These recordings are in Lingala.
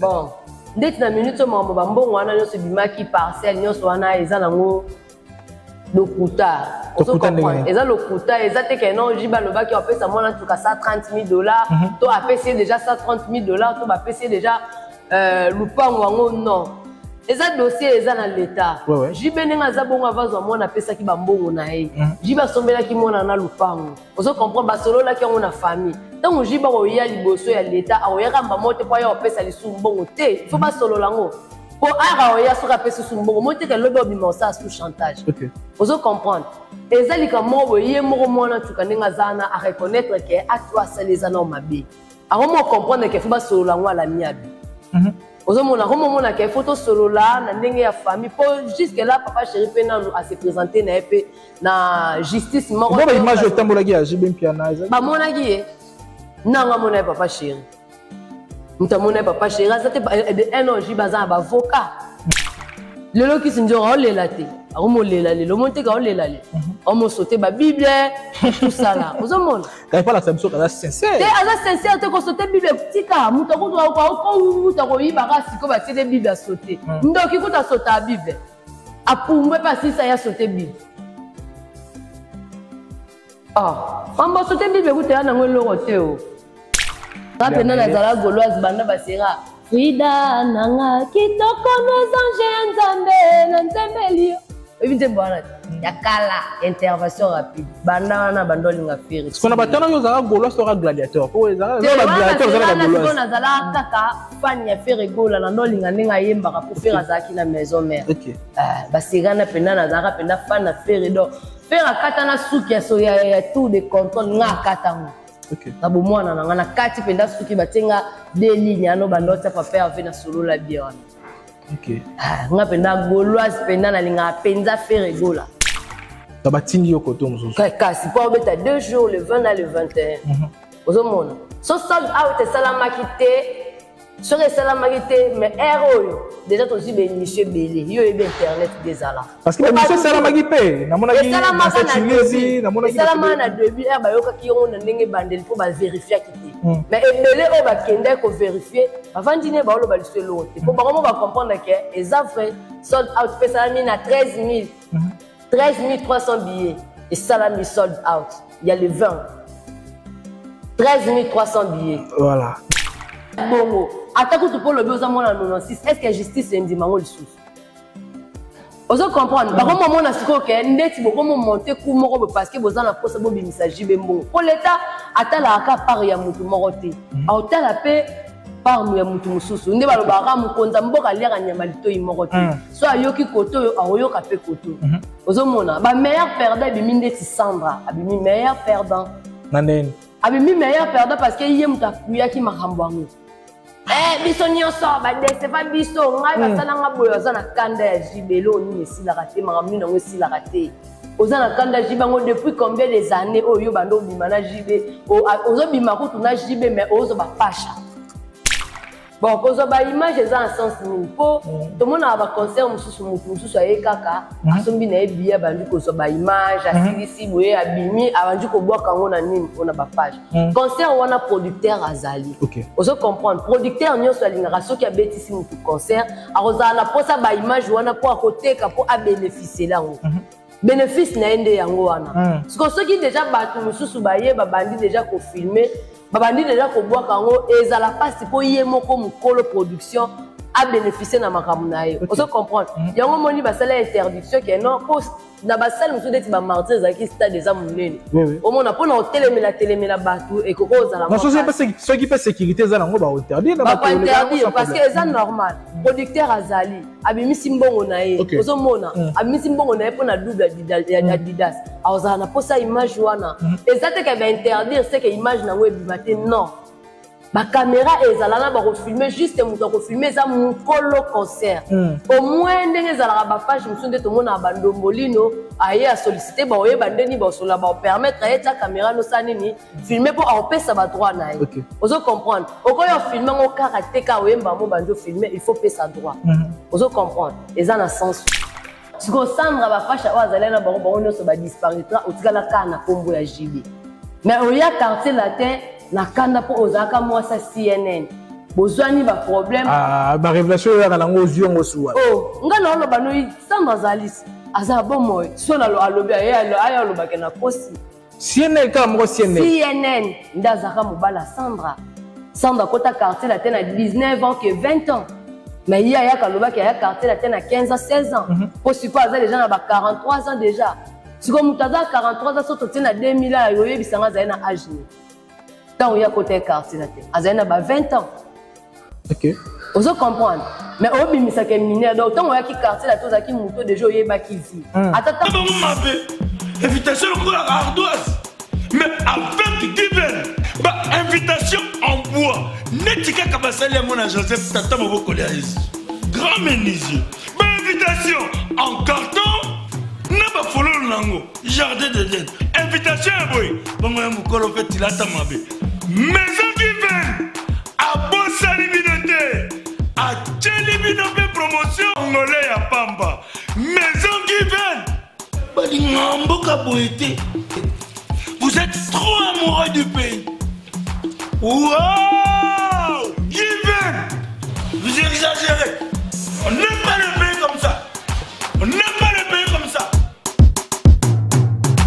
bon ndeti na minute mambo bambongo wana nyonso bimaki parcelle nyonso wana eza nango lokuta ozo comprendre eza lokuta eza te ke non jiba lobaki apesa mwana tuka $130,000 to apesa déjà $130,000 to bapesa déjà lupango wango non eza dossier eza na l'état jibe nenga za bongo avazwa mwana apesa ki bambongo na ye jiba sombela ki mwana na lupango ozo comprendre basolola ki yango na famille donc jiba ko ya liboso ya l'état aoyaka mbamote po ya opesa lisu mbongo te faut basolola ngo po ara oya soka pesa su mbongo mote ke lobo bimosa sous chantage ozo comprendre ezalika mobo ye moko mwana tuka nenga zana a reconnaître que atwa salezana o mabe akomo comprendre que faut basolola ngo ala miabi ozo mona komo mona ke photo solola na ndenge ya famille po jusque là papa chéri pe na a se présenter na epé na justice moko ba image otambola gi ajibe mpiana ba mona gi nanga mona papa chéri mutamona papa chéri azate de un an jibaza ba avocat lelo ki sinjo olela te akomo lela lelo monte ka olela le omo sauter ba bible tout ça là ozomona ka pas la samso ka sincère te aza sincère te ko sauter bible tika mutako ko utako yiba ka siko ba tete bible a sauter ndoki kuta sauter bible apungwe pa sisa ya sauter bible amba sauter bible kuta na ngolo te o rapena na zala goloise banda basera Frida nanga kitoko nos anges nzambe na nzembelio evite bwana yakala intervention rapide banda na bandoli nga feri sona batana yo zala goloise to gladiateur po ezala ba gladiateur zala goloise sona zala kaka fan ya feri gola na ndoli nga ninga yemba ka po fera zaki na maison mère basera na pena na zala pena fan na feri do fera kata na suki ya tout de contrôle nga kata ngo na bomwana na ngana kati penda suki batenga deux lignes ano bandota papa ave na solo la biona nga penda goloise penda na linga penza faire gola ta batindi yo koto mususu kasi po beta 2 jours le 20 na le 21 ozomona so sold out salama kité sur salama kité mais héros déjà to si bénéficier belé yo e internet désala parce que monsieur salama kité na mona ki na cette na mona ki salama na début ba yoka ki on na ndenge bandel po ba vérifier kité mais ebelé o ba kende ko vérifier avant dîner ba lo ba liso lo te po ba comment ba comprendre que les vrai sold out pe salami na 13 300 billets et salami sold out il y a le 20 13 300 billets voilà bongo atako to pour le besoin mona 96 est-ce que justice ndi mango lisusu ozo comprendre ba comme mona siko ke ndeti bo comme monter ku moko parce que bozana posa bo bimisa jibe mbongo pour l'état atala aka par ya mutu moko te atala pe par ya mutu mususu nde baloba ka mukonza mboka lera nyama litoyi moko te so ayoki koto ayoka pe koto ozo mona ba meilleur perdant bimi ndeti Sandra abimi meilleur perdant nandeni abimi meilleur perdant parce que yé muta kuyaki makambo ngo biso nyonso badese fa biso ngai basala nga boyo aza na kanda ya jibelo nini esilaka te makambo nini yango esilaka te oza na kanda ya jibe yango depuis combien des années oyo bando obima na jibe ozobima kutu na jibe mais ozoba pasha bon kozoba image eza na sens nini mpo tomonaka baconcert mosusu motu mosusu aye kaka asombi na ye biya abandi kozoba image asilisi boye abimi abandi kobwaka yango na nini mpona bapage concert wana producteur azali ozo comprendre producteur nyonso alingaka soki abetisi motu concert akozala na mposa baimage wana mpo akoteka mpo abénéficiela yango bénéfice na ye nde yango wana siko soki deja bato mosusu baye babandi deja kofilme babandi deja kobwaka yango ezala pasi mpo ye moko mokolo production a bénéficié na makambo na ye ozo comprendre yango moni basala interdiction ke non po na basala mosusu neti bamartir ezalaki stade eza monene omona mpona kotelemela bato ekoko ozala soki mpe sécurité eza nango bainterdire parce que eza normal producteur azali abimisi mbongo na ye ozomona abimisi mbongo na ye mpona double ya Adidas azala na mposa image wana eza te ke bainterdire se ke image nango ebima te non bacaméra ezalana bakofilme juste moto akofilme eza mokolo concert au moins ndenge ezalaka bapage mosusu nde tomona bandombolino aye asollicite baoyeba ndeni baosola baopermettre aye tia caméra nosala nini filme mpo aopesa badroit na ye ozo comprendre okoyo ofilme ngo kaka te ka oyemba mo bandi ofilme il faut pesa droit ozo comprendre eza na sens siko Sandra bapasha oyo azali na bango bango nyonso badisparitra otikala kaka na nkombo ya jibe mais oya quartier latin na kanda po ozaka mwasa CNN bozwani ba problème ah ba révélation ya na ngo yeux ngo suwa oh ngana lo banoi Sandra Zalis aza bon moy sona lo alobi aya lo bakena posi CNN comme moi CNN ndazaka mobala Sandra kota quartier la tena 19 ans que 20 ans mais il y a kaloba qui a quartier la tena 15 ans 16 ans posi quoi ça les gens ba 43 ans déjà si comme mutaza 43 ans soto tena 2000 ans yoye bisanga za na âge ni tant il y a côté quartier la tena azana ba 20 ans. OK. Vous comprendre. Mais au bimisa ke mineur donc tant on a qui quartier la toza qui moto déjà yeba qui vit. Attends. Invitation encore à ardoise. Mais avec divers, bah invitation en bois. Netika kabasali à mon Joseph Tata Moboko Léaïs. Grand menuisier. Bah invitation en carton. N'a pas follow nango. Jardin de Dieu. Invitation à boy. Bon moi mukolo fait il a tamabé. Maison divers. À Bossali Binoté. À Tcheli Binoté promotion angolais à Pamba. Maison divers. Vous êtes trop amoureux du pays. Wow! Given! Vous exagérez. On n'aime pas le pays comme ça. On n'aime pas le pays comme ça.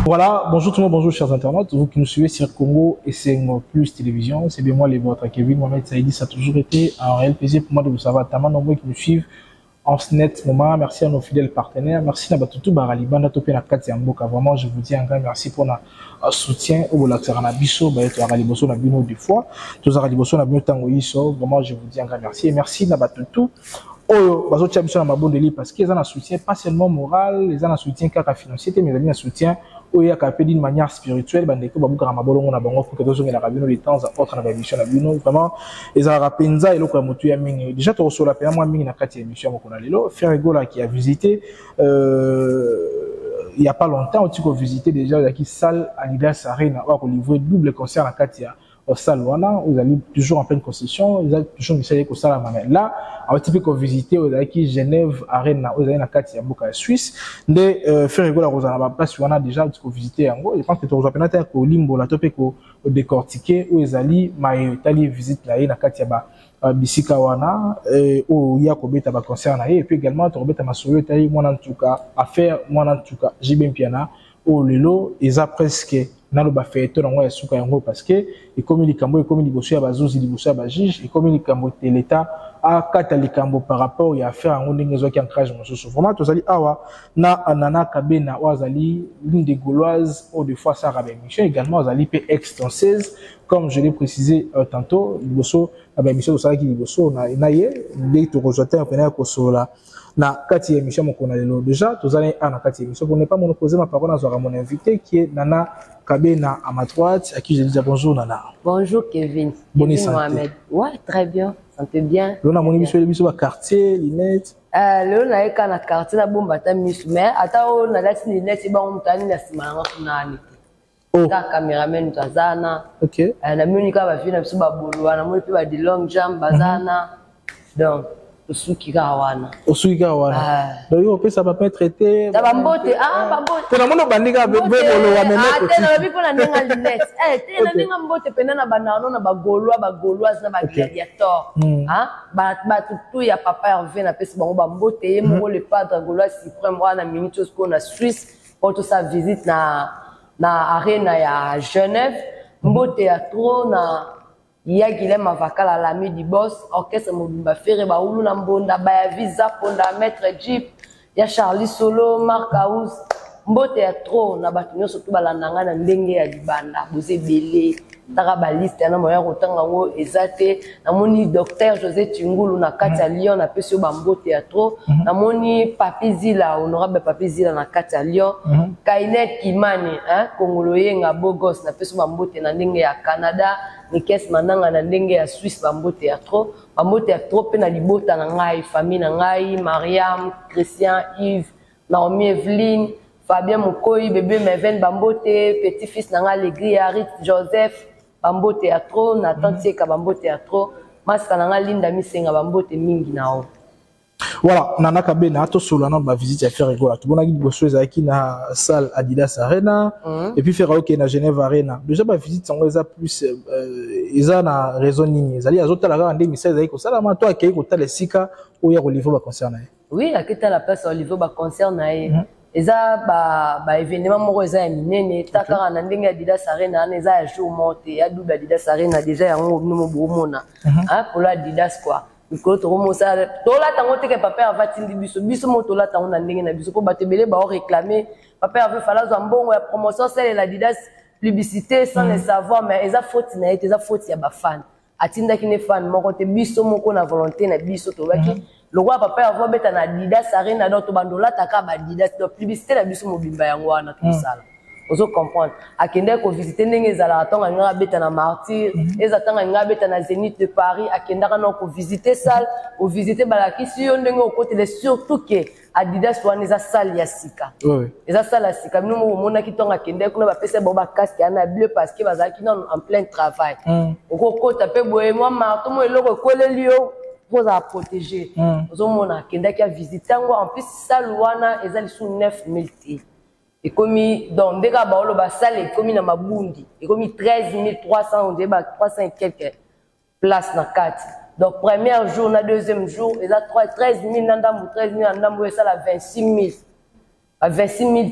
Voilà, bonjour tout le monde, bonjour chers internautes, vous qui nous suivez sur Congo et CNO Plus Télévision, c'est bien moi les vôtres, Kevin Mohamed Saïdi, ça a toujours été un réel plaisir pour moi de vous savoir, tellement nombreux qui nous suivent en ce net moment. Merci à nos fidèles partenaires. Merci à Batutu Barali, Banda Topé na Kati Amboka. Vraiment, je vous dis un grand merci pour notre soutien. Au Bolaxarana Bisso, Bayeto Araliboso na Bino deux fois. Tous Araliboso na Bino Tango Iso. Vraiment, je vous dis un grand merci. Et merci à Batutu. Oh, Bazo Tchabiso na Mabondeli parce qu'ils ont un soutien pas seulement moral, ils ont un soutien financier, mais ils ont un soutien où il y a d'une manière spirituelle. Bandeko Babouka Ramabolongo na Bango, pour que tous les Rabino les temps à autre na émission na Bino. Vraiment, ils ont un rapenza et l'autre motu ya mingi. Déjà, tu reçois la peine moi mingi na Kati émission mokona lelo. Ferregola qui a visité il y a pas longtemps, on a visité déjà la salle Adidas Arena, où on livrait double concert na Kati au Salwana, vous allez toujours en pleine concession, vous allez toujours essayer que ça la main. Là, on type qu'on visiter aux allez Genève Arena, aux allez na Kati Mboka Suisse, de faire rigoler aux allez place on a déjà qu'on visiter en gros. Je pense que tu vas peut-être que limbo la topé qu'on décortiquer aux allez mais t'allais visite là na Kati ba bisika wana au ya ko beta ba concert na et puis également tu rebeta masolo t'allais moi en tout cas affaire moi en tout cas j'ai bien piana au lelo ils a presque nalo ba feto na ngwa suka yango parce que et comme likambo et comme liboso ya bazuzi liboso ya ba juge et comme likambo te l'état a kata likambo par rapport ya faire ngo ndenge zo ki ancrage mosusu vraiment tozali awa na anana kabena wazali l'une des gauloises ou des fois ça rabé mission également wazali pe extenseuse comme je l'ai précisé tantôt liboso ba mission to sala ki liboso na ye ndé to rejoindre pena ko sola na kati émission mokona lelo déjà tozali na kati émission pour ne pas monoposer ma parole à mon invité qui est Nana Kabena à ma droite, à qui je dis bonjour Nana. Bonjour Kevin. Bonne santé. Mohamed. Ouais, très bien. Santé bien. Là, on a mis sur le quartier, Linette. Là, on a eu un quartier, na bomba ta mis, mais attends, on a laissé Linette, c'est bon, on a mis la semaine, on a mis. Oh. La caméraman Tazana. Ok. La musique va venir, c'est pas boulot, on a mis pas de long jambes, bazana. Donc. Osukigawana. Osukigawana. Donc on peut ça va pas traiter. Ça va mbote bambote. Tena mono bandika bebolo wa mena. Tena bipo na ndenga Linette. Tena ndenga mbote pena na banano na bagoloise na gladiator. Ba tutu ya papa Hervé na pesi bango bambote ye mo le padre gaulois suprême wana minute ko na Suisse pour sa visite na arena ya Genève. Mbote ya trop na il y a Guilhem Avakala, l'ami du boss, orchestre Mobimba Ferre, Baoulou Nambonda, Baya Visa, Ponda, Maître Jeep, il y a Charlie Solo, Marc House, Mbote ya trop, na batunyo surtout balandanga na ndenge ya libanda, Bozé Belé, Taraba liste, na moya rotanga ngo ezate, na moni docteur José Tungulu na kati ya Lyon, na pesio Bambote ya trop, na moni Papi Zila, honorable Papi Zila na kati ya Lyon, Kainet Kimani, Kongoloye nga Bogos, na pesio Bambote na ndenge ya Canada, Nikes Mananga na ndenge ya Suisse Bambote ya trop pe na libota na ngai famille na ngai Mariam, Christian, Yves, Naomi, Evelyne, Fabien Mokoyi, bébé Meven Bambote, petit fils na ngai Legri, Harit, Joseph Bambote ya trop, Nathan Tieka Bambote ya trop, maska na ngai Linda Misenga Bambote mingi nao. Voilà, Nana Kabena, to solana ba visite à faire rigola. Tout bon a dit bosso ezaki na salle Adidas Arena et puis faire OK na Genève Arena. Déjà ba visite sont eza plus eza na raison nini. Ezali azota la rande message ezali ko sala ma to akei ko tala sika o ya Olivier ba concerne. Oui, akita la place Olivier ba concerne eza ba événement moko eza ya minene takara na ndenge Adidas Arena eza ya jour monté ya double Adidas Arena déjà yango no bomona. Pour la Adidas quoi. Ko to mo sa to la tango te ke papa va tindi biso mo to la tango na ndenge na biso ko batebele ba o réclamer papa avait fallu za mbongo ya promotion celle la Adidas publicité sans le savoir mais eza faute na eza faute ya ba fan atinda ki ne fan moko te biso moko na volonté na biso to baki le roi papa va beta na Adidas Arena do to bandola taka ba Adidas do publicité na biso mobimba yango wana to sala ozo comprendre akende ko visiter ndenge ezala atonga nga beta na Martyr ezatanga nga beta na Zénith de Paris akenda kana ko visiter salle ou visiter balaki si yo ndenge au côté surtout que Adidas wana eza salle ya sika eza salle ya sika nous mo mona ki tonga akende kuna ba pesa ba casque ana bleu parce que bazaki en plein travail oko kota pe boye moi marto mo eloko koleli yo pour la protéger ozo mona akenda ki visiter ngo en plus salle wana eza lisu 9000 t. Et comme dans des cas, bah salle est comme na mabundi, et comme 13 300, on dit 300 et quelques places dans 4. Donc premier jour, na deuxième jour, et là 13 000 nandam ou 13 000 nandam ou ça la 26 000, 26 000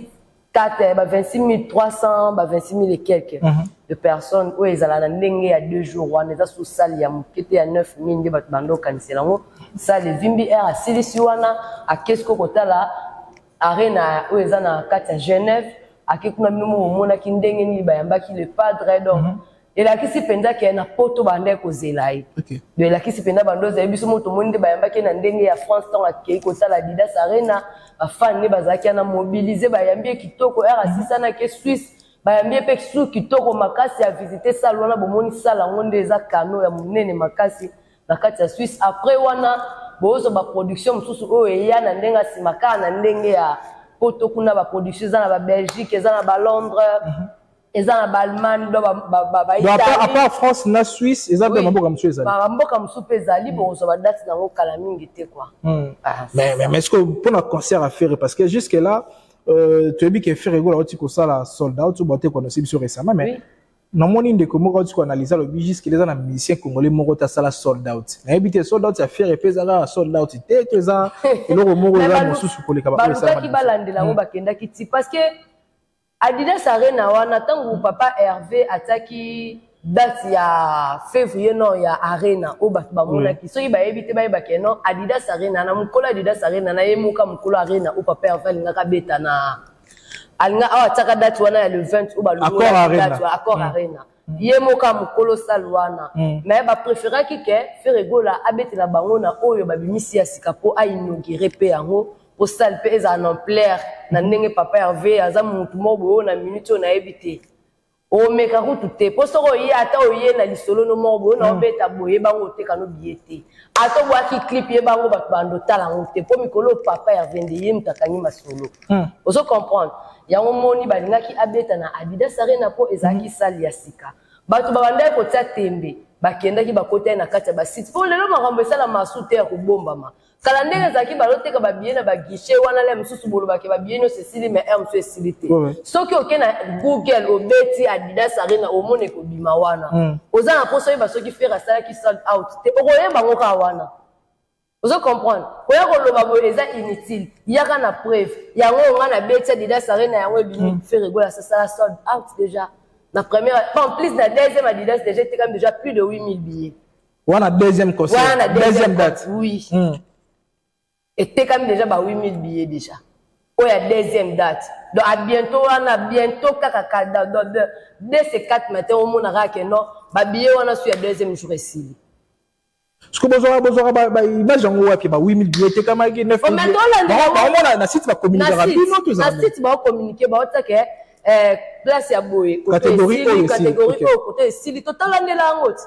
4, 26 300, 26 000 et quelques de personnes où ils allaient n'engager à 2 jours, on est sous salle ya mukete à 9 000 de bando cancelango, salle vimbi air à Silisiwana, à qu'est-ce qu'on a là. Arena où ils en à Genève, à qui nous avons mona qui ndenge ni bayamba qui le padre donc et là qui se penda qui na poto bande ko zelai de là qui se penda bando za biso moto monde bayamba qui na ndenge ya France tant qui ko sala Adidas Arena ba fan ne bazaki na mobiliser bayambi kitoko RC na ke Suisse bayambi pe su kitoko makasi à visiter ça lona bomoni sala ngonde eza kano ya munene makasi na kati ya Suisse après wana bozo ba production mususu o eya na ndenga simaka na ndenge ya poto kuna ba production za na ba Belgique za na ba Londres za na ba Allemagne do ba Italie à part France na Suisse eza ba mboka musu ezali ba mboka musu pezali bozo ba date na ngo kala mingi te quoi mais est-ce que pour un concert à faire parce que jusque là tu as dit que faire rigolo tu ko ça la sold out tu boté qu'on aussi sur récemment mais non mon inde comme quand tu analyses le budget que les gens musiciens congolais moko ta sala sold out na habité sold out à faire et pesa sold out te que ça et le moko za mosusu pour les kabako ça ki balandela ngo bakenda kiti parce que Adidas Arena wana tangu papa Hervé ataki date ya février non ya Arena o batu ba mona ki so iba ebite ba keno Adidas Arena na mukolo Adidas Arena na yemuka mukolo Arena o papa Hervé ngaka beta na alnga awa taka date wana ya le 20 ou ba le accord Arena yemoka mukolo salwana mais ba préférer ki ke faire rigola abeti la bango na oyo ba bimisi ya sikapo a inaugurer pe yango pour salle pe eza en ampleur na ndenge papa Hervé aza mutu mobo na minute na ebité o meka kutu te po soko yi ata oye na lisolo no mobo na obeta boye bango te kano biete ato bwaki clip ye bango ba bando tala ngote po mikolo papa Hervé ndeye mtakanyi masolo ozo comprendre yango moni balingaki abeta na Adidas Arena po ezaki sali ya sika bato babanda ko tia tembe bakendaki bakota na kati ba site po lelo makambo esala masute ya kubombama kala ndenge ezaki baloteka babiye na baguichet wana le msusu bolobaki babiye no Cécile mais msu Cécile soki oke na Google obeti Adidas Arena omone ko bima wana oza na poso yeba soki faire sala ki sold out te okoyeba ngo ka wana ozo comprendre koya ko loba bo eza inutile yaka na preuve yango nga na beti Adidas Arena yango ebimi faire rigola ça sala sold out déjà la première en plus la deuxième Adidas déjà était quand même déjà plus de 8000 billets wana deuxième concert deuxième date oui était quand même déjà 8000 billets déjà oh ya deuxième date donc à bientôt kaka dès ces 4 matins au monde a que non ba billet wana sur deuxième jour ici ce que besoin ba image en wapi ba 8000 billets te kama ki 9000 billets na site ba communiquer rapidement tout ça na site ba communiquer ba otake place ya boye catégorie côté sili total landela ngoti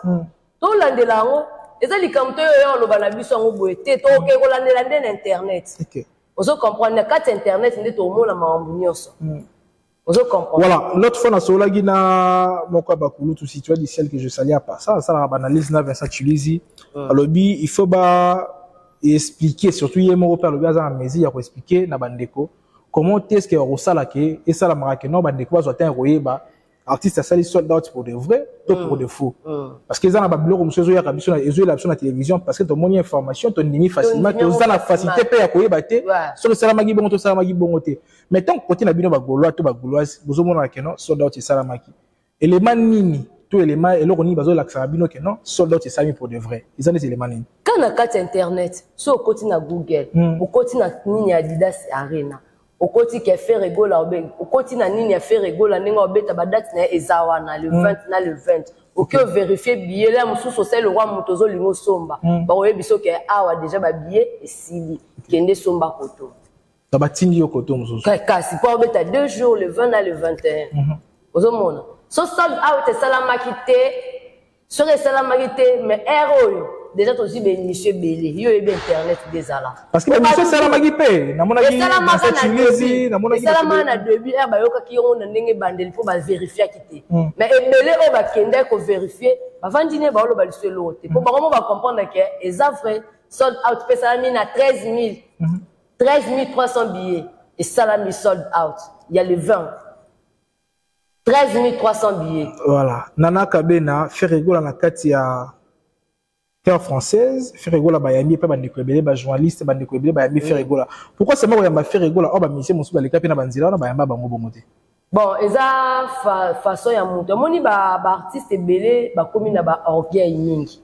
to landela ngo ezali kamto yo lo bana biso ngo boye te to ke ko landela ndene internet ozo comprendre carte internet ndé to mona mambo nyonso ozo comprendre voilà l'autre fois na sola gina moko bakulu tout si tu as dit celle que je salue à part ça la analyse na Vincent Chilizi alobi il faut ba expliquer surtout hier mon père le gars à mesi ya ko expliquer na bandeko comment est-ce que rosala ke et ça la marque non bandeko va atteindre royeba artiste sali sold out pour de vrai tout pour de faux parce que ça na ba blog monsieur zo ya kabiso na ezo la na télévision parce que ton moni information ton nini facilement to ça la facilité pe ya koyeba te sur le salamaki bongo to salamaki bongo te mais tant côté na bino ba gaulois to ba gauloise bozo mona ke non sold out salamaki élément nini tout élément et l'on y bazo l'accent bino que non sold out sami pour de vrai ils ont des éléments nini quand na carte internet so au côté na Google au côté na nini Adidas Arena au côté qui fait rigola au côté na nini fait rigola ninga obeta ba date na ezawa na le 20 na le 20 aucun vérifier billet là musu social le roi mutozo lingo somba ba oyebiso ke awa déjà ba billet et sili kende somba koto ta batindi yo koto musu kasi pour obeta 2 jours le 20 na le 21 ozomona so sold out salamaki te sur salamaki mais héros déjà aussi bénéficier belé yo et internet des ala parce que monsieur salamaki pe na mona ki na Tunisie na mona ki salama na début ba yoka ki on na ndenge bandeli pour ba vérifier kité mais ebelé o ba kende ko vérifier ba vandine ba lo ba liswe lote pour ba comment ba comprendre que eza vrai sold out pe salami na 13 300 billets et salami sold out il y a le 20 13 300 billets voilà Nana Kabena fait rigoler na kati ya Terre française, fait rigoler Bayami, pas bandeko ebele, ba journaliste, bandeko ebele, Bayami fait rigoler. Pourquoi c'est moi qui m'a fait rigoler? Oh, bah, monsieur, mon sou, les capines à Banzila, on a Bayamba, bango, bongote. Bon, eza façon ya monte. Moni ba artiste ebele, ba komi na ba orgueil mingi.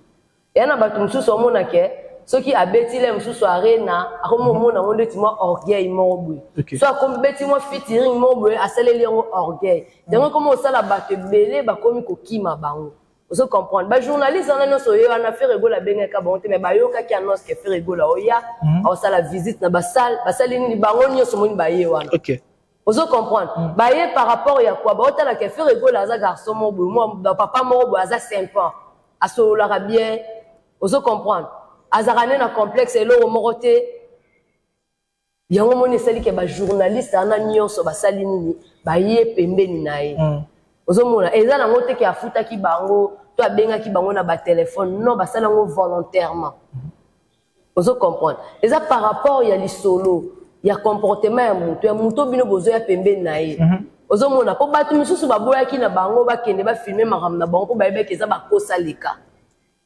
Et na ba tumsu so mona ke, ceux qui abeti le msu so arena, akomo mona onde ti mo orgueil mo boui. Soit comme beti mo featuring mo boui, asele li orgueil. Donc comment ça la ba te belé, ba komi ko kima bango. Vous comprenez? Bah journaliste on a non so yo on a fait rigola benga ka bonté mais ba yo ka ki annonce que fait rigola oya on ça la visite na ba salle ni bango nyoso moni ba ye wana. OK. Vous comprenez? Ba ye par rapport ya quoi ba otala que fait rigola za garçon mo bo moi papa mo bo za 5 ans aso la bien. Vous comprenez? Azarane na complexe elo moroté. Yango moni sali ke ba journaliste ana nyoso ba sali nini ba ye pembeni na ye. Ozomona eza na ngote ki afuta ki bango to abenga ki bango na ba téléphone non ba sala ngo volontairement. Ozo comprendre eza par rapport ya lisolo ya comportement ya muto bino bozo ya pembeni na ye. Ozomona po batu misusu baboya ki na bango ba kende ba filmer makam na bango po ba yebeka eza ba kosa leka.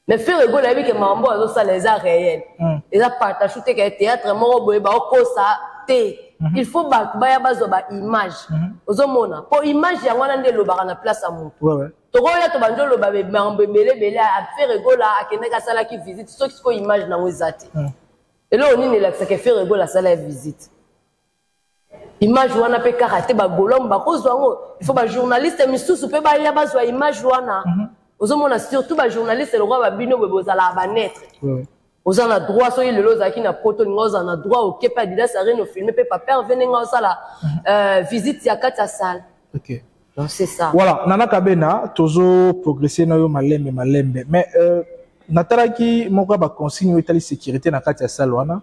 Mais faire rigoler avec mambo azo sala eza réel. Eza partage shooter ka théâtre moko boye ba kosa te. Il faut baya bazo ba image. Ozomona po image ya ngwana nde lobaka na place ya mutu. Ouais. Tokoya to banjo loba be mambo belé a faire rigola akende ka sala ki visite so ki ko image na ngozati. Et là on ni la que faire rigola sala visite. Image wana pe karaté ba golom ba kozwa ngo. Il faut ba journaliste misusu pe ba ya bazo image wana. Ozomona surtout ba journaliste le roi ba bino be bozala ba naître. Aux en a droit sur le loza qui n'a proto nous en a droit au kepa Adidas Arena filmer pe papa venir en sala visite ya kata salle. OK. Donc c'est ça. Voilà, Nana Kabena toujours progresser na yo malembe mais natala ki moko ba consigne itali sécurité na kata salle wana.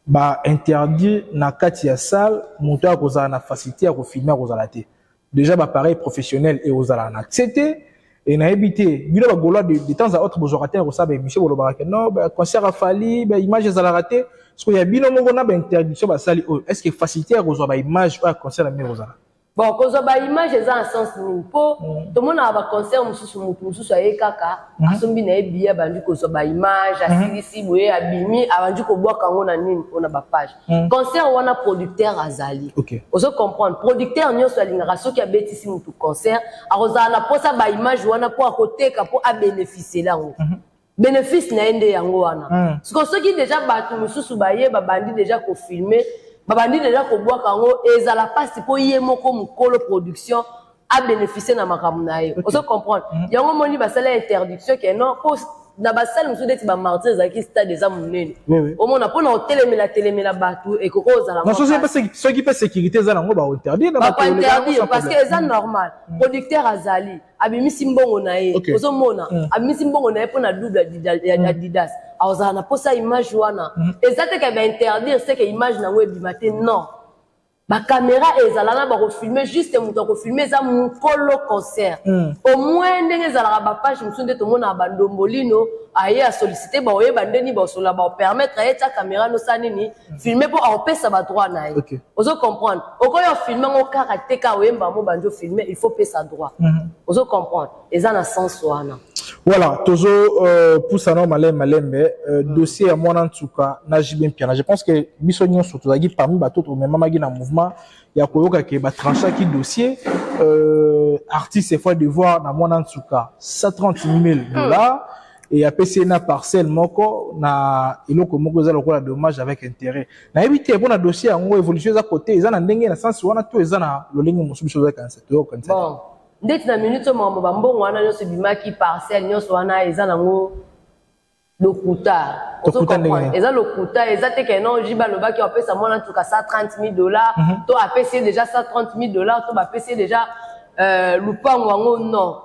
Ba interdit na kata salle monter ko za na facilité ya ko filmer ko za te. Déjà ba pareil professionnel et aux ala na accepter. Et na habité bino ba goloa de temps à autre bozo rater ko sa ba monsieur boloba ke non ba concert a fali ba image za la rater parce que ya bino mongo na ba interdiction ba sali est-ce que facilité ko zo ba image ba concert na miroza bon ko zo ba image za en sens ni po to mona ba concert mususu aye kaka asombi na ebia bandi ko zo ba image asilisi boye abimi abandi ko bwa kango na nini ona ba page concert wana producteur azali ozo comprendre producteur nyoso alingaka soki abetisi mutu concert akoza na posa ba image wana po akoteka po a bénéficier lango bénéfice na ende yango wana parce que soki déjà batu mususu ba ye ba bandi déjà ko filmer babandi déjà ko bwa kango ezala pasi po ye moko mukolo production a bénéficier na makambo na ye ozo comprendre yango moni basala interdiction que non po na basala musu deti ba martyrs zaki stade des amunene au mona po na telemela batu et ko ozala non ceux qui peut sécurité za nango ba interdire na ba interdire parce que c'est normal producteur azali abimisi mbongo na ye ozo mona abimisi mbongo na ye po na double Adidas azana posa image wana ezate ka ba interdire c'est que image na webi matin non ba caméra ezalana ba ko filmer juste muto ko filmer za mukolo concert au moins ndenge ezalaka ba page musunde to mona ba ndombolino aye a solliciter ba oye bandeni ba sola ba permettre aye ta caméra no sanini filmer pour empêcher ba droit na ye ozo comprendre okoyo filmer ngo karaté ka oyemba mo banjo filmer il faut payer sa droit ozo comprendre eza na sens wana. Voilà, toujours pour ça malembe dossier à moi en tout cas na JB Mpiana. Je pense que bisognon surtout là parmi bateaux même magi na mouvement il y a koyoka ke ba trancher qui dossier artiste c'est fois de voir na moi en tout cas $130,000 et a PC na parcelle moko na iloko moko za lokola dommage avec intérêt. Na éviter pour na dossier ngo évolution za côté eza na ndenge na sens wana to eza na lolingo musubi chose kanisa to kanisa. Bon. Ndeti na minute mama bambongo wana nyoso bimaki parcelle nyoso wana eza nango lokuta eza lokuta eza te ke non jiba lobaki opesa mona tuka $130,000 to apesi déjà $130,000 to ba pesi déjà lupango wango non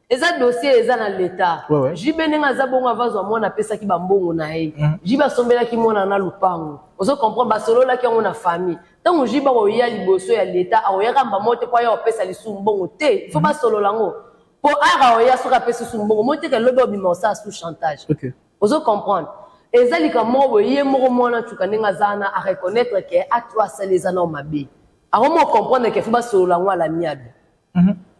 eza dossier eza na l'état jibe nenga za bongo avazwa mona pesa ki bambongo na ye jiba sombela ki mona na lupango ozo comprendre ba solo la ki on a famille tant jiba ko ya liboso ya l'état a ya kamba mote kwa ya pesa lisu mbongo te il faut pas solo lango po ara ya soka pesa su mbongo mote ke lobo bimonsa sous chantage ozo comprendre ezali ka mo ye mo mona tuka nenga zana a reconnaître que atwa saleza na mabe a mo comprendre que faut pas solo lango à la miabe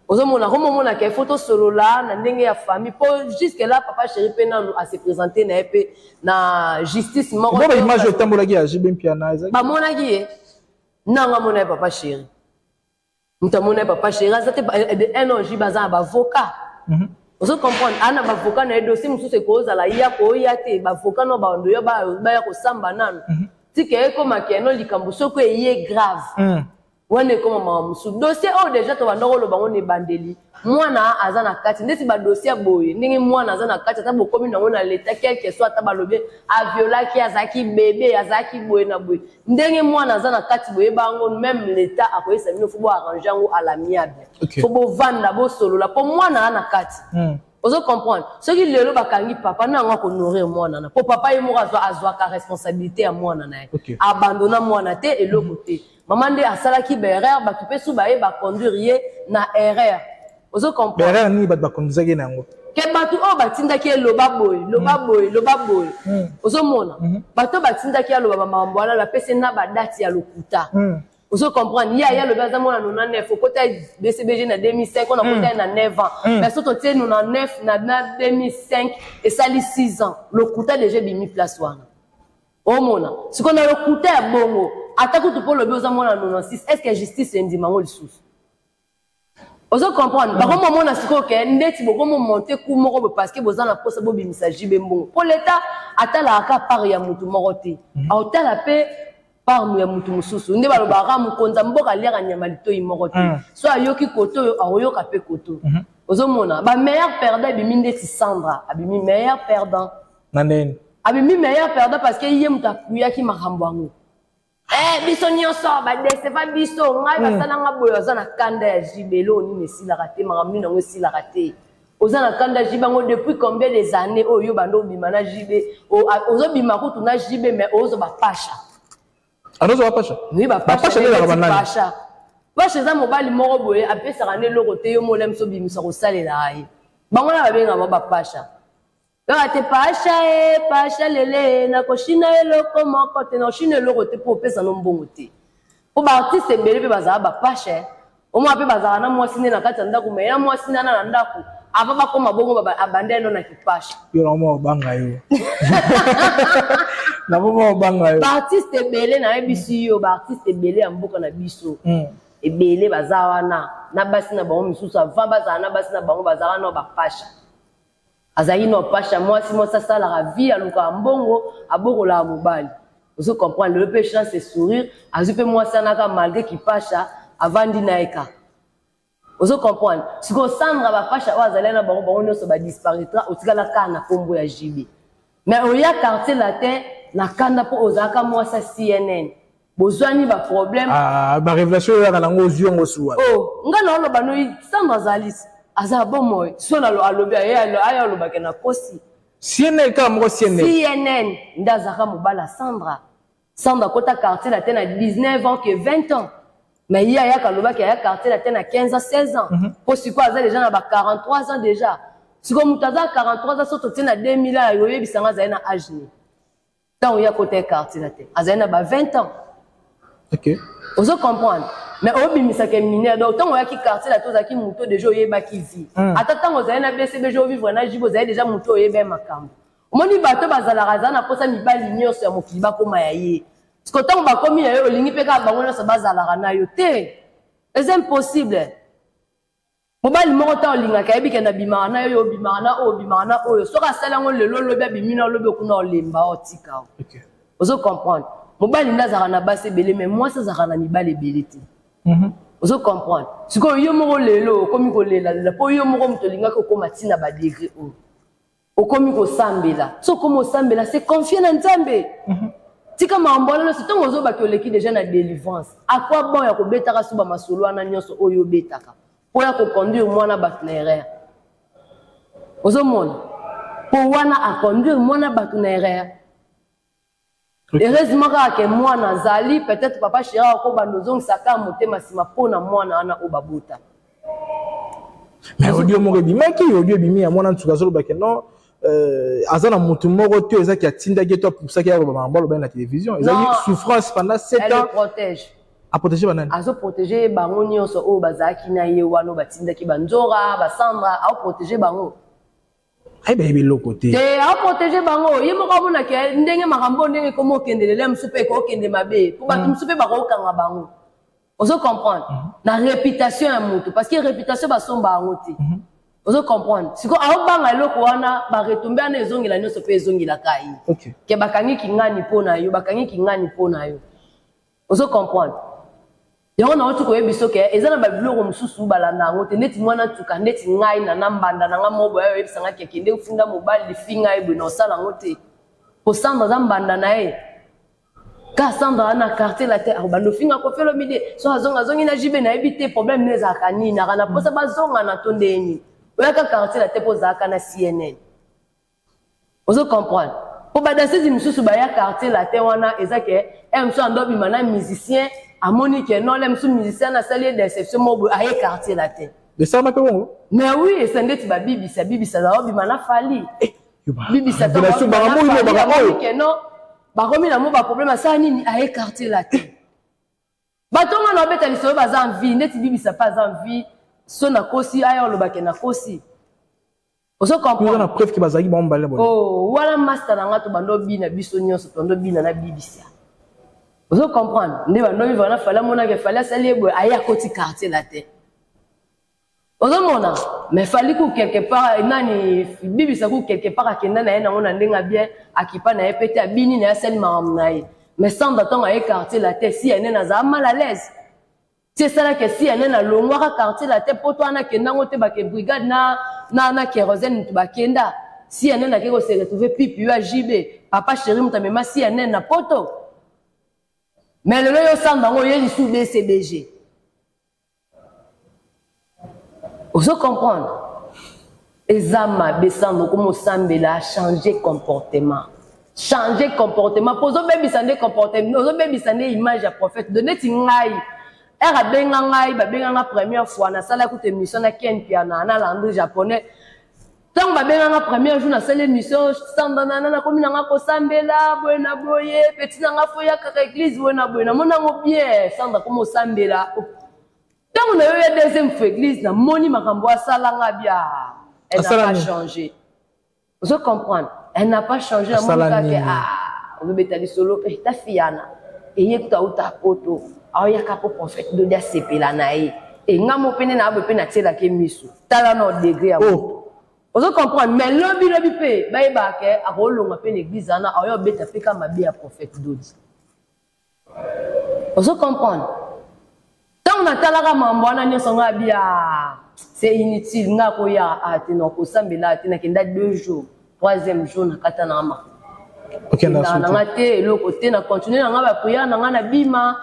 ozo mona mona ke photo solo la na ndenge ya famille po jusque là papa chéri pena a se présenter na épée na justice moko bon image etambola ki ya JB Mpiana ezaki ba mona ki nanga mona papa chéri mutamona papa chéri azate de un an jibaza ba avocat ozo comprendre ana ba avocat na dossier mususu ekoza la ya ko ya te ba avocat no ba ndo yo ba ya ko samba nano tike eko makeno likambo soko eye grave wane koma mamusu dossier o déjà to bandoko lo bango ne bandeli mwana azana kati ndeti ba dossier boye ndenge mwana azana kati ata bokomi nango na l'état quelque soit ata balobi a viola ki azaki bébé azaki boye na boye ndenge mwana azana kati boye bango même l'état akoyesa mino fubo arranger ngo à la miable fubo vanda bo solo la po mwana ana kati ozo comprendre ce qui lelo bakangi papa na ngo ko nourrir mwana na po papa yemo azwa ka responsabilité ya mwana na abandonna mwana te et l'autre côté maman de asala ki erreur ba tu peux sou ba conduire na erreur ozo comprendre erreur ni ba conduire ke nango ke batu o batinda ki loba boy ozo mona bato batinda ki loba mambo wana la pese na ba date ya lokuta ozo comprendre ya loba za mona 99 kota BCBG na 2005 on a kota na 9 ans mais surtout tu nous na 9 na 2005 et ça li 6 ans lokuta déjà bimi place wana o mona ce qu'on a lokuta ya bongo atako tu pour le besoin mona 96 est-ce que justice ndi mango lisusu ozo comprendre ba comme mona siko ke ndeti boko mo monter ku moko parce que bozana posa bo bimisa jibe mbongo pour l'état atala aka par ya mutu moko te atala pe par ya mutu mususu nde baloba ka mukonza mboka lera nyama litoyi moko te so ayoki koto ayoka pe koto ozo mona ba meilleur perdant bimi ndeti Sandra abimi meilleur perdant nandeni abimi meilleur perdant parce que yé muta kuyaki makambo ango biso nyonso badese fa biso ngai basala nga boyo azana kanda ya jibelo ni mesila raté makamni nango esila raté ozana kanda jibango depuis combien des années oyo bando bimana jibe ozo bimako tuna jibe mais ozo ba pasha anozo ba pasha oui ba pasha ni la pasha pasha za mobali moko boye apesa rane loko te yo molem so bimisa ko salela ai bango na babenga ba pasha te pasha lele na ko shina eloko moko te na shina eloko te po pesa no mbongo te po ba artiste bele pe bazala ba pasha o mo ape bazala na mwasi ne na kati ndako me ya mwasi na ndako ava ba koma bongo ba abandeno na kipasha yo na mo banga yo na mo banga yo ba artiste bele na ebisi yo ba artiste bele ya mboka na biso ebele bazala na basi na bango misusu ava bazala na basi na bango bazala na ba pasha azali no pasha mwasi mosa sala la vie aluka mbongo abokola la mobali ozo comprendre le péché c'est sourire azupe mwasi anaka malgré qui pasha avandi naeka ozo comprendre siko Sandra ba pasha wazali na bango nyonso ba disparaîtra otikala kana kombo ya jibe mais oya quartier latin na kanda po ozaka mwasa CNN bozwani ba problème ba révélation ya na ngo ziongo suwa ngana lo banoi Sandra zalis aza bomo sona lo alobi aya lo bakena kosi CNN ka mo CNN ndazaka mobala Sandra kota quartier la tena 19 ans que 20 ans Mais il y a Kaloba qui a quartier la tête à 15 ans, 16 ans. Pour ce quoi, les gens ont 43 ans déjà. Si vous avez 43 ans, surtout à 2000 ans, vous avez un âge. Tant il y a côté quartier la tête. Vous avez 20 ans. Ok. Vous comprenez? Mais au bimi ça qui mineur donc tant on a qui quartier la toza qui moto déjà yeba qui vit. Attends vous avez un BCB jo vivre na jibo vous avez déjà moto yeba makam. Omoni bato bazala razana posa mibali nyonso ya mokili bakoma ya ye. Parce que tant on va komi ya yo lingi pe ka bango na so bazala rana yo te. C'est impossible. Mobali moko ta olinga ka yebi ke na bimana na yo bimana o bimana oyo soka sala ngo lelo lobe bimina lobe kuna olemba otika. Ok. Vous comprenez? Mobali ndazara na base belé mais moi ça zara na mibali belé. Vous comprenez? Si vous avez un lelo, comme vous l'avez là, pour vous avez un matina ba degré au comme vous sambela. So comme sambela, c'est confier dans Nzambe. Si comme en bon, c'est tant vous avez que déjà na délivrance. À quoi bon ya ko betaka suba masolo ana nyonso oyo betaka. Pour ya ko conduire moi na batnere. Vous monde. Pour wana a conduire moi na batnere. Heureusement que moi nazali peut-être papa chira ko bandozong saka motema sima pona mwana ana obabota. Mais audio mo bimaki audio bimi ya mwana ntuka ba ke non azana mutu moko te eza ki atinda geto pour ça ki ya ba mbalo ba na télévision eza souffrance pendant 7 ans. Elle protège. A protéger banani. Azo protéger bango nyonso o bazaki na ye wana batinda ki banzora basandra a protéger bango. Ay ba yebelo côté. Te a protéger bango yimo ka mona ke ndenge makambo ndenge komo kendelele msupe ko kende mabe pour ba msupe ba ko kanga bango. Ozo comprendre na réputation ya mutu parce que réputation ba somba ngoti. Ozo comprendre siko a banga eloko wana ba retomber na ezongela nyonso pe ezongela kai. OK. Ke bakangi kingani pona yo bakangi kingani pona yo. Ozo comprendre. Yango na otu ko yebiso ke ezana ba biloko mususu balanda ngote neti mwana tuka neti ngai na nambanda na ngamobo ya yebisanga ke kende ufinga mobile lifinga ebe na sala ngote ko sanda za mbanda na e ka sanda na quartier la terre ba no finga ko felo midi so azonga zongi na jibe na ebite problème neza kanini na kana posa bazonga na tondeni oya ka quartier la terre poza kana CNN ozo comprendre po ba dasi mususu ba ya quartier la terre wana ezake mso andobi mana musicien à Monique, non, les musiciens a sali d'exception, moi, à écarter la tête. Mais ça m'a pas bon. Mais oui, c'est un gars qui va bibi, ça va bien, m'en fali. Bibi, ça va bien. Non, bah, comme il a mon problème, ça ni à écarter la tête. Bah, ton on a bête à l'histoire, bah, en vie, net bibi, ça pas en vie, son a kosi, ailleurs le bac na kosi. On se comprend. On a preuve que bazaki bon balé bon. Oh, voilà master na ngato bando bina bisonyo, so bando bina na bibi ça. Vous comprenez? Nous avons fait la monnaie qu'il fallait salir à côté quartier la tête. Vous comprenez? Mais il fallait que quelque part, nani bibi ça quelque part à Kenya na on a ndenga bien à qui pas na pété à bini na seulement amnaï. Mais sans d'attendre à quartier la tête si elle n'a pas mal à l'aise. C'est ça là que si elle n'a longue à quartier la tête pour toi na Kenya on te ba que brigade na kérosène tu ba Kenya. Si elle n'a que se retrouver pipi à JB, papa chéri mtamema si elle n'a poto. Mais le loyo sandango yeli sous BCBG. Vous comprenez? Ezama besando comme sambela changer comportement. Changer comportement. Poso baby sande comportement. Poso baby sande image à prophète. Donner tingai. Era benga ngai ba benga na première fois na sala ku émission na Ken Piana na langue japonais. Tant ba benga na première jour na sala émission sandana na komi na ko sambela boyena boye petit na foya ka église boyena boyena mona ngo bien sanda comme sambela. Tant on a eu deuxième fois église na moni makambo sala nga bia. Elle n'a pas changé. Vous comprenez? Elle n'a pas changé la moni ka on veut betali solo ta fiana et yekuta uta poto. Aya kapo prophète de dia sepela na e. Et ngamo pene na abo pene tela ke misu. Tala no degré à vous comprenez? Mais l'homme pe baïba ke a rolonga pe l'église ana ayo beta pe kama bia prophète dodi. Vous comprenez? Tant na talaka mambo ana nyoso nga bia c'est inutile nga ko ya atino ko sambela atina kenda 2 jours 3e jour na kata na ma. OK na na ngate le côté na continuer nga ba prière na nga na bima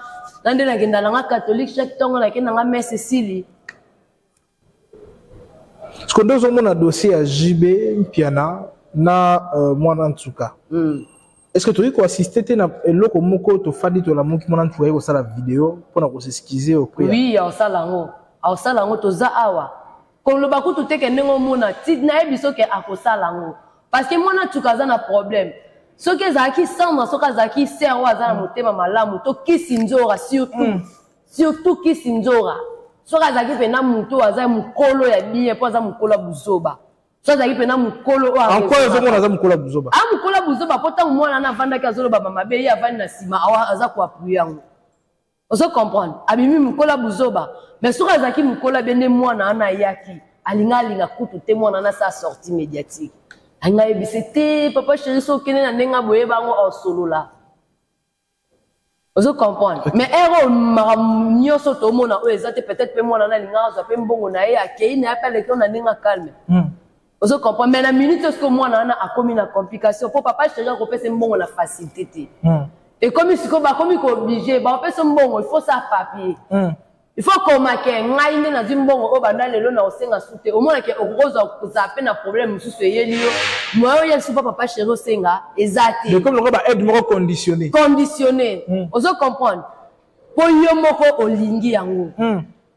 nande na kenda na nga catholique chaque tongo na kenda nga messe Cécilie. Ce qu'on doit mon dossier à JB Piana na mwana ntuka. est-ce que tu as assisté à l'autre moko to fadi to la mon qui m'en trouvé ça la vidéo pour s'excuser auprès oui au salango to za awa kon lo baku to teke nengo mona ti na ebiso ke akosalango parce que mona tukaza na problème ce que zaki samba ce que zaki serwa za na motema malamu to kisinzora surtout kisinzora ce que zaki pena muto aza mukolo ya bien po aza mukolo buzoba so zaki pena mukolo o encore ezo mona aza mukolo buzoba mukolo buzoba po tango mwana na vanda ka zolo baba mabe ya vanda na sima aza ko appuyer yango ozo comprendre abimi mukolo buzoba mais so que zaki mukolo bende mwana na yaki alinga kutu te mwana na sa sortie médiatique anga ebisete papa chéri so kene na ndenga boye bango au solo là ozo comprendre mais ero nyoso to mona o ezate peut-être pe mwana na linga zo pe mbongo na ye akei na appelle que on a ndenga calme ozo comprendre mais na minute est-ce que mwana na akomi na complication pour papa chéri ko pese mbongo na facilité et comme si ko ba komi ko obligé ba pese mbongo il faut ça papier il faut qu'on marque ngai nde na zimbongo o banda lelo na osenga sute o mona ke okoza kuzape na problème mususu yeliyo moi ya super papa chéri osenga ezati de comme le ba aide moko conditionné ozo comprendre po yo moko olingi yango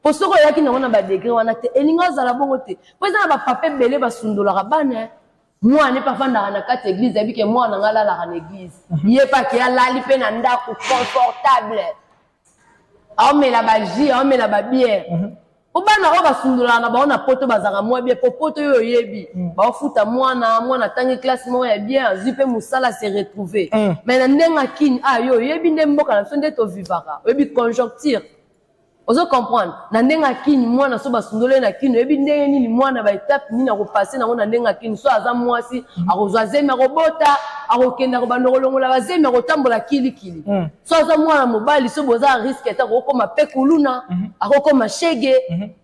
po soko yaki na wana ba degré wana te elinga zala bongo te po za ba papa belé ba sundola bana moi ne pas fanda na kati église abi ke moi na ngala la na église yé pas ki alali pe na ndako confortable on la bagie, on la babière. Obana oba sundula na ba ona poto bazanga moi bien poto yo yebi. Ba futa mwana tangi classe mo ya bien, zipe musala se retrouver. Mais na ndenga kin yo yebi ndemboka na sonde to vivaka. Yebi conjoncture. Ozo comprendre. Na ndenga kin mwana so basundole na kin yebi ndenge nini mwana ba étape nini na ko passer na ona ndenga kin so aza mwasi akozwa zeme robota akokenda ko bandolongola bazeme ko tambola kili so aza mwana mobali so boza risque eta ko koma pekuluna akokoma shege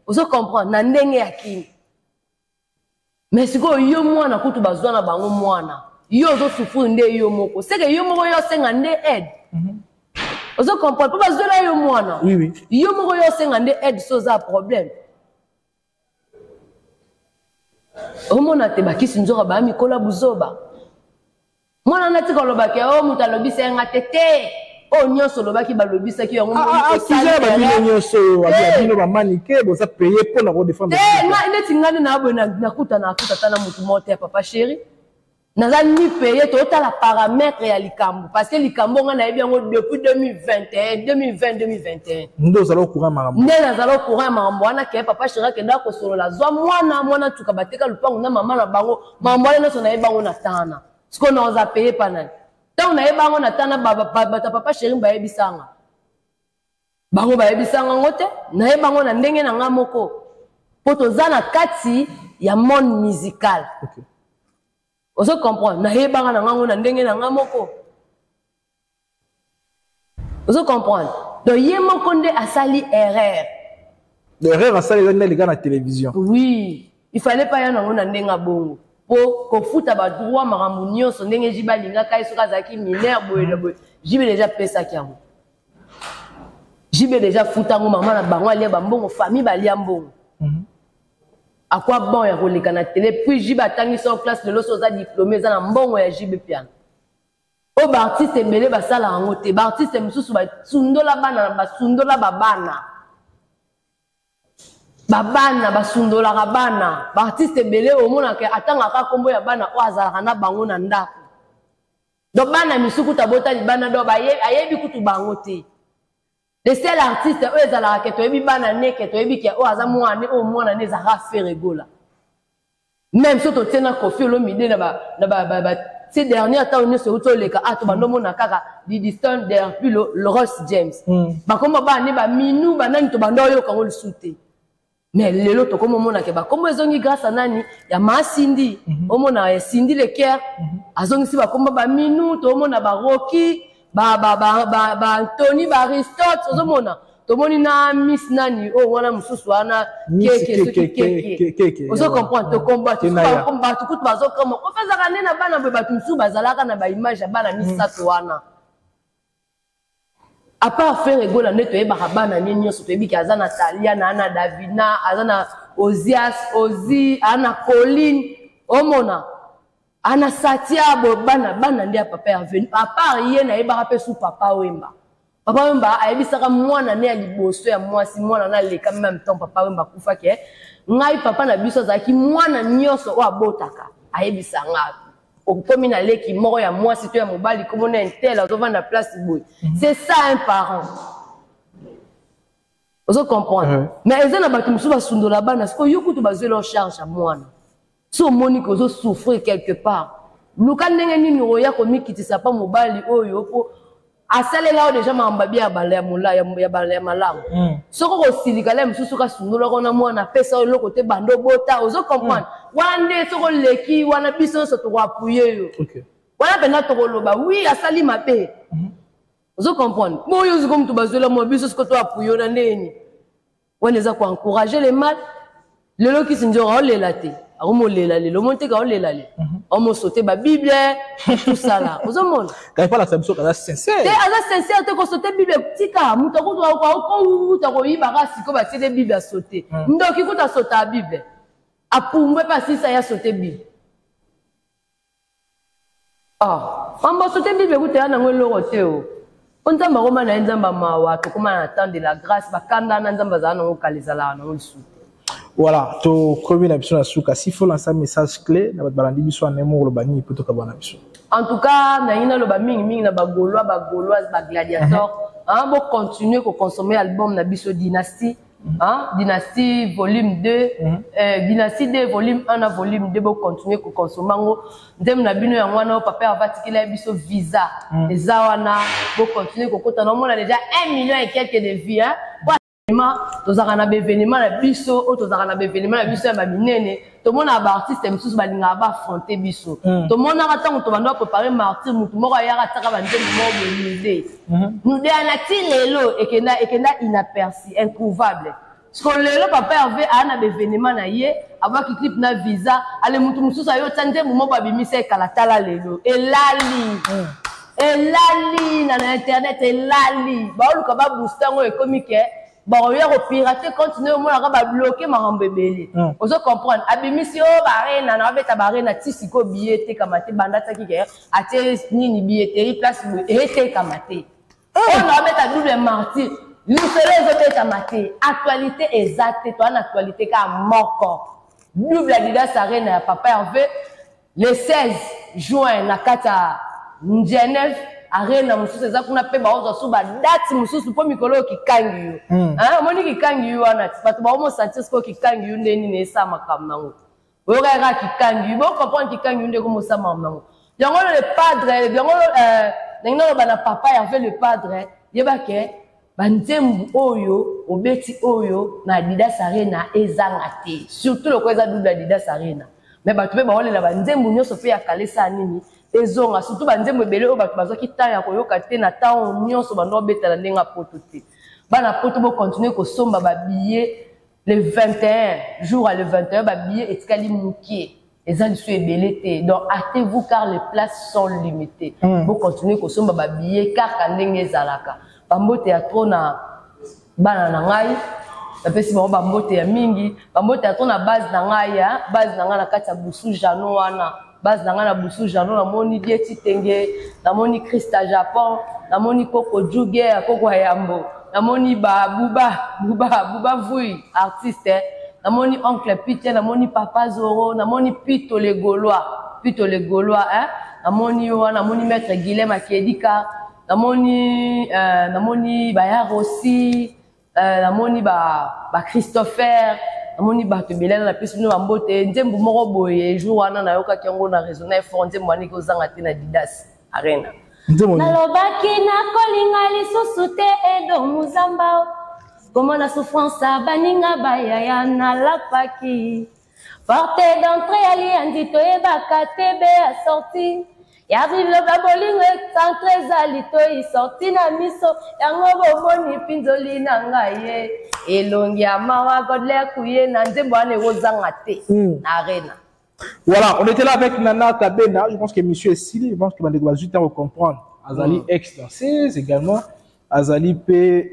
ozo comprendre na ndenge ya kin mais siko yo mwana kutu bazwa na bango mwana yo zo souffrir nde yo moko c'est que yo moko yo senga nde aide ozo comprendre po bazwa na yo mwana oui yo moko yo senga nde aide so za problème omona te bakisi nzoka ba mikola buzoba mwana nati ko lobaki o muta lobisa nga tete o nyonso lobaki ba lobisa ki yango akizela ba bino nyonso abi bino ba manike boza payer pour la redéfendre nga neti ngani na abo na kuta tana mutu mote papa chéri naza ni payer to tala paramètre ya likambo parce que likambo nga na yebi yango depuis 2021 ndo zalo courant marambo ndena zalo courant marambo wana ke papa chéri ke ndako solola zwa mwana tuka bateka lupango na mama na bango mambo na so na yebango na tana ce qu'on a payé panane tant on a yebango na tana papa chéri ba yebisanga bango ba yebisanga ngote na yebango na ndenge na ngamoko poto zana kati ya monde musical okay. Ozo comprendre na yebanga na ngango na ndenge na ngamoko ozo comprendre donc yemoko nde asali erreur asali les gars na télévision oui il fallait pas yana ngona ndenga bongo po ko futa ba droit makambo nyonso ndenge jiba linga kai soka zaki mineur boye jibe déjà pesa kiango jibe déjà futa ngo mama na bango alia ba mbongo famille ba lia mbongo à quoi bon ya koleka na télé puis jibe atangi sur classe de loso za diplômé za na mbongo ya jibe piano o ba artiste belé ba sala ngo te ba artiste mususu ba sundola bana ba sundola babana babana basundola bana ba artiste belé o mona ke atanga ka kombo ya bana o azala na bango na ndako do bana misuku tabota li bana do ba ayebi kutu bango te le seul artiste o ezala ke to yebi bana ne ke to yebi ke o azamwana o mona ne za ra faire rigola même si to tena kofi lo mide na ba ces derniers temps on se retrouve les cas to bando mona kaka di distance der puis le Ross James ba komba ba ne ba minu ba nani to bando yo kango le souté mais lelo to comme mona ke ba comme ezongi grâce à nani ya masindi o mona ya Cindy le Caire azongi si ba komba ba minu to mona ba Rocky ba Anthony ba Aristote ozo mona to moni na Miss nani o wana mususu wana keke ozo comprendre to combat to kutu bazo kama o feza kana na bana be batu mususu bazalaka na ba image ya bana misato wana à part faire rigola neto e bana nyenyo so tebi ki azana Talia na ana Davina azana Ozias Ozi ana Colline omona ana satia bana ndia papa ya venu à part ye na yeba pe sous papa Wemba ayebisaka mwana ne ya liboso ya mwasi mwana na leka même temps papa Wemba kufa ke ngai papa na biso zaki mwana nyonso o abotaka ayebisa ngapi okomi na leki moko ya mwasi to ya mobali komona intel azovanda place boy c'est ça un parent. Vous comprenez? Mais ils ont battu musu basundola bana parce que yokutu bazwe leur charge à mwana. So monique ozo souffrir quelque part. Luka ndenge nini oya komi kitisa pa mobali oyo po asalela déjà mambabi ya bale ya mula ya bale ya malamu. Soko ko silikala musu ka sundola kona mwana pesa lo côté bando bota ozo comprendre. Wande soko leki wana biso so to appuyer yo. OK. Wana pena to loba oui asali mabe. Vous comprenez? Bon, vous comme tout bazela moi biso ce que toi appuyer na ndeni. On les a quoi encourager les mal. Le lo qui s'injora les laté. Aromo les la le monter ka les la. On mo sauter ba Bible tout ça là. Vous comprenez? Quand pas la sabso ka sincère. Te ala sincère te ko sauter Bible tika muto ko to ko yiba ka siko ba tete Bible a sauter. Ndoki ko ta sauter Bible. Apumwe pas si ça ya sauter Bible. Ah, on va sauter Bible ko te na ngolo rote o. On zamba koma na nzamba mawa to koma na temps de la grâce bakanda na nzamba za na okalizala na olusu. Voilà, to komi na biso na suka si faut lancer un message clé na balandi biso na nemo lo bani poto ka bana biso. En tout cas, na ina lo ba mingi na bagolois ba gladiateur, hein, bo continuer ko consommer album na biso Dynastie. Hein? Dynastie volume 2, Dynastie 2 volume 1 à volume 2 pour continuer à consommer. Ndem na bino ya mwana papa avatikila biso visa. Eza wana pour continuer à kota. On a déjà 1 million et quelques de vies. Hein? Tozaka na bévénement na biso, tozaka na bévénement na biso ya ba minene. Tout le monde a ba artiste mususu balinga ba affronter biso. Tout le monde a tant to bando préparer martyr mutu moko ya rataka ba ndembo mo belise. Nous de anati lelo ekenda inaperçu, introuvable. Ce que lelo papa avait ana bévénement na ye, avant qu'il clip na visa, ale mutu mususu ayo tande mo ba bimise kala tala lelo. Elali na internet elali. Ba oluka ba booster ngo ekomique. Bon, il y a un pirater, continuer au moins à bloquer ma rembébélé. Vous comprenez? Abimisi, oh, barena, na beta barena, tisiko billet, kamate, bandata qui est, até ni billetterie, place, et kamate. On a beta double martyr. Nous faisons les kamate. Actualité exacte, toi, en actualité, car mort. Double Adidas Arena, papa Hervé, le 16 juin, na kata Genève, arena mususu eza kuna pe ba ozo suba date mususu po mikolo kikangi yo hein moni kikangi yo wana bato ba omo sentir ko kikangi yo ndeni ne sa makamnango oyo ra kikangi yo comprendre kikangi yo ndeko mo sa makamnango yango le padre yango ndengino bana papa Hervé le padre yebake banzembu oyo obeti oyo na Adidas Arena ezanga te surtout le ko eza double Adidas Arena mais bato pe ba olela banzembu nyoso pe ya kalesa nini ezonga surtout banzembo ebele o bato bazaki ta ya koyoka te na temps nyonso bando betala ndenga poto te bana poto bo continuer ko somba ba billet le 21 jour à le 21 ba billet etikali mukie ezali su ebele te donc hâtez-vous car les places sont limitées bo continuer ko somba ba billet car ndenge ezalaka bambote ya trop na bana na ngai bapesi ba mbote ya mingi bambote ya trop na base na ngai ya base na ngai na kati ya busu jano wana base na nga na busu jano na moni dieti tenge na moni Christa Japon na moni Koko Juge Koko Yambo na moni buba vui artiste na moni oncle Pite na moni papa Zoro na moni Pito le Gaulois hein na moni wana na moni maître Guilhem Akedika na moni Baya Rossi na moni ba Christopher amoni bato belana na pesi no ambote nzembu moko boye jour wana na yoka kyango na raisonner fort nzembu ani ko zanga te na Adidas Arena nalobaki na kolinga lisusu te edo muzamba komona souffrance baninga bayaya na lapaki porte d'entrée ali andito ebaka tebe a sorti ya vivre babolingo centre zalito i sorti na miso yango bomoni pinzoli na ngai elongi ya mawa godler kuye na nzembo ane kozanga te na Arena. Voilà, on était là avec Nana Kabena, je pense que monsieur est stylé, je pense que Bandego va juste à comprendre. Azali ex-danseuse également, Azali pe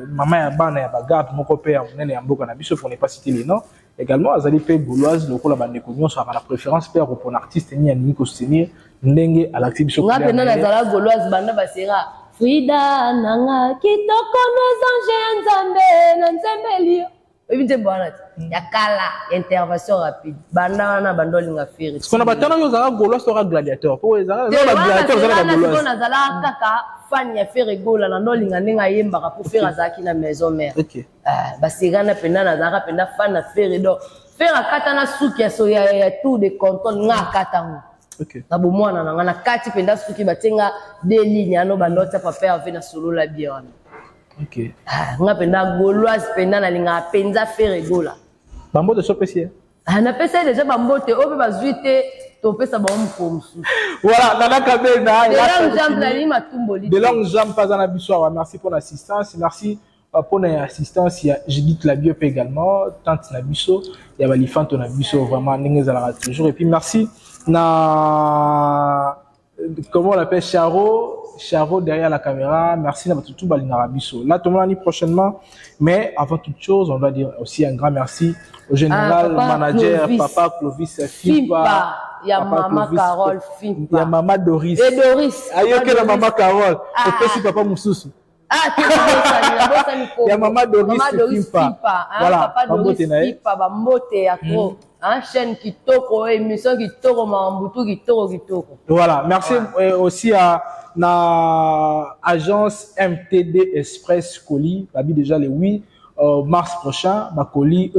maman ya bana ya bagarde moko pe ya munene ya mboka na biso, on n'est pas cité les noms. également azali pe gauloise lokola bandeko nyonso aka na préférence pe pour artiste ni aningi kostenir ndenge alakisi biso nga pena nazala gauloise banda basera Frida nanga kitoko nozange ya nzambe na nzembeli ebi nzembo wana ya kala intervention rapide banda wana bando linga feri kona batana yo zala gauloise to gladiateur po ezala gladiateur zala gauloise nazala kaka fan ya feri gola na ndo linga ndenga yembaka po feri azaki na maison mère OK basera pena nazala pena fan na feri do feri akata na suki ya so ya tout de contrôle nga akatango OK na bomwana nanga na kati penda suki batenga deux lignes ano bandota papa ave na solo la biona OK nga penda gauloise penda na linga penza fere gola bambo de sopesi na pesa déjà bambote obe bazuite to pesa ba mkomsu voilà nana kabena de longue jambe pas na biso merci pour l'assistance merci pour l'assistance il y a Judith Labiop également tante na biso il y a Balifanto na biso vraiment ndenge za toujours et puis merci na comment on l'appelle Charo derrière la caméra merci na tout balinga biso là tout le monde prochainement mais avant toute chose on doit dire aussi un grand merci au général manager papa Clovis Fimpa ya maman Carole Fimpa ya maman Doris et Doris ayoke la maman Carole et puis papa Mususu ya maman Doris Fimpa voilà papa Doris Fimpa bambote ya trop chaîne kitoko émission kitoko mambutu kitoko voilà merci aussi à la agence MTD Express Colis babi déjà le 8 mars prochain ba colis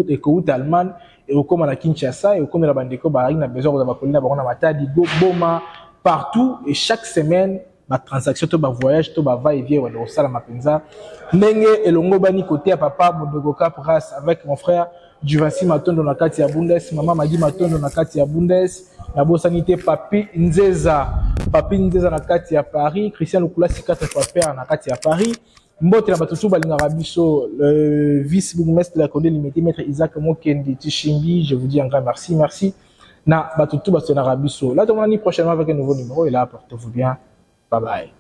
et colis allemand et au comme à Kinshasa et au comme la bandeko ba na besoin de ba colis na ba matadi go boma partout et chaque semaine ma transaction to ba voyage to ba va et vient au sala mapenza ndenge elongo bani côté à papa Modogo Capras avec mon frère Juvansi Matondo na kati ya Bundes maman Madi Matondo na kati ya Bundes na bosanité Papi Nzeza na kati ya Paris Christian Lukula Sikata papa na kati ya Paris mbote na batutu balinga biso le vice bourgmestre de la Condé limité maître Isaac Mokendi Tishimbi je vous dis un grand merci na batutu basona biso là tout le monde prochainement avec un nouveau numéro et là portez-vous bien bye bye.